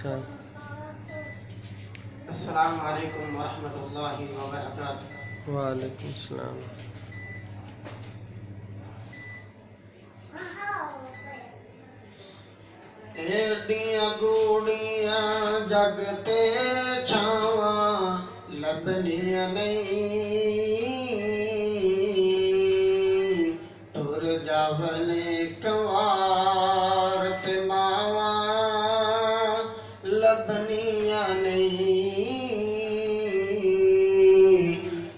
चल। अस्सलामु अलैकुम वरहमतुल्लाहि वबरकातुहू। वालेकुम सलाम। एडियां गूड़ियां जग ते छावां लभनियां नहीं, टुर जावने कंवार ते मावां लभनियां नहीं,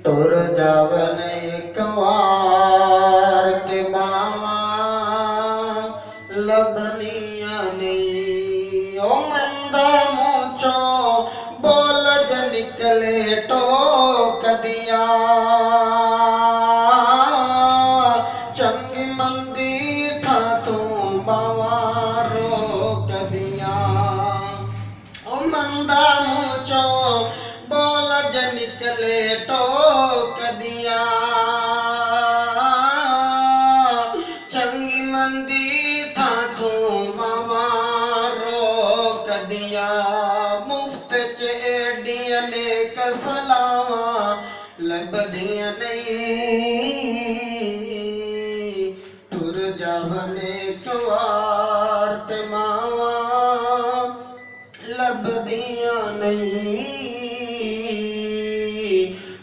टुर जावने कंवार ते मावां लभनियां नहीं। ओ मंदा मुँह चों बोल ज निकले टोक दिया, चंगी मंदी था तू बावां रोक दिया। ओ मंदा मुँह चों बोल ज निकले टोक दिया, चंगी मंदी था तू बावां रोक दिया। मुफ्त च एडियां नेक सलावां लभदियां नहीं, टुर जावने कंवार ते मावां लभदियां नहीं,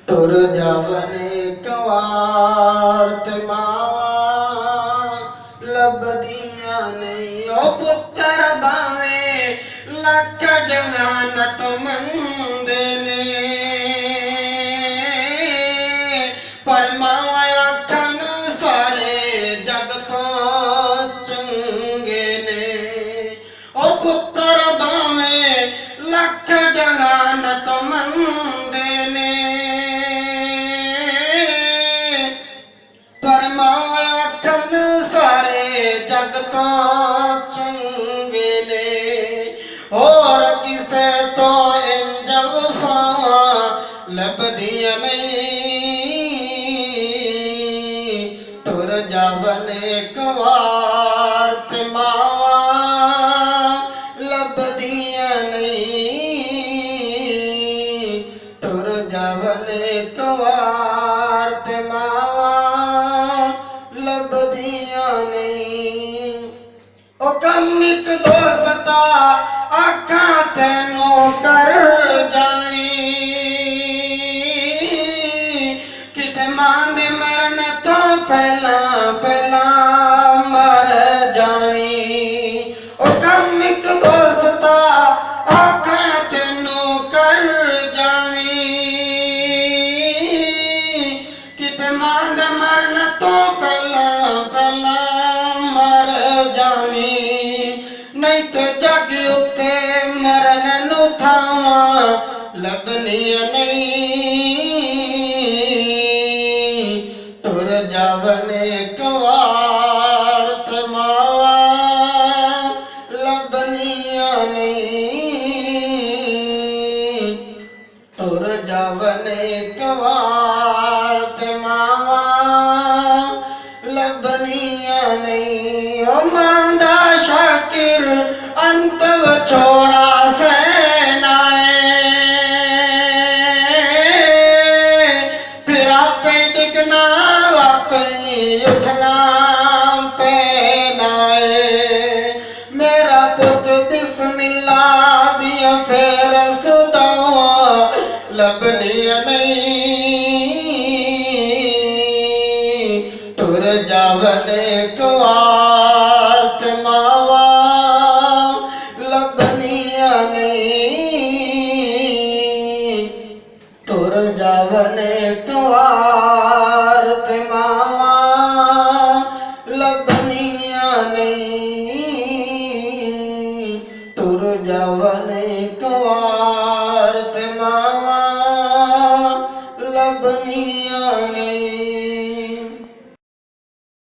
टुर जावने कंवार ते मावां लभदियां नहीं। ओ पुत्तर भावें लख जहानत मंदे ने, पर मावां आखन सारे जग तो चंगे ने। ओ पुत्तर भावें लख जहानत मंदे ने, पर मावां आखन सारे जग तो चंगे ने। और किसे तो इंज वफावां लभदियां नहीं, टुर जावने कंवार ते मावां लभदियां नहीं, टुर जावने कंवार ते मावां लभदियां नहीं। ओ कम इक दोस्ता आखां तैनूं कर जावीं, किते मां दे मरण तो पहला मर जावीं। ओ कम इक दोस्ता आखां तैनूं कर जावीं, किते मां दे मरण तो पहला मर जावीं। नहीं तो जग उत्ते मरण नूं थावां लभनियां नहीं, टुर जावने कंवार ते मावां लभनियां नहीं, टुर जावने कंवार ते मावां लभनियां नहीं। ओ मां दा शाकिर अंत विछोड़ा सहनाए, फिर आपे डिगना आपे उठना पैना है। मेरा पुत बिस्मिल्लाह दिया फेर सुदावां लभनियां नहीं, टुर जावने कंवार ते मावां लभनियां नहीं, टुर जावने कंवार ते मावां लभनियां नहीं, टुर जावने कंवार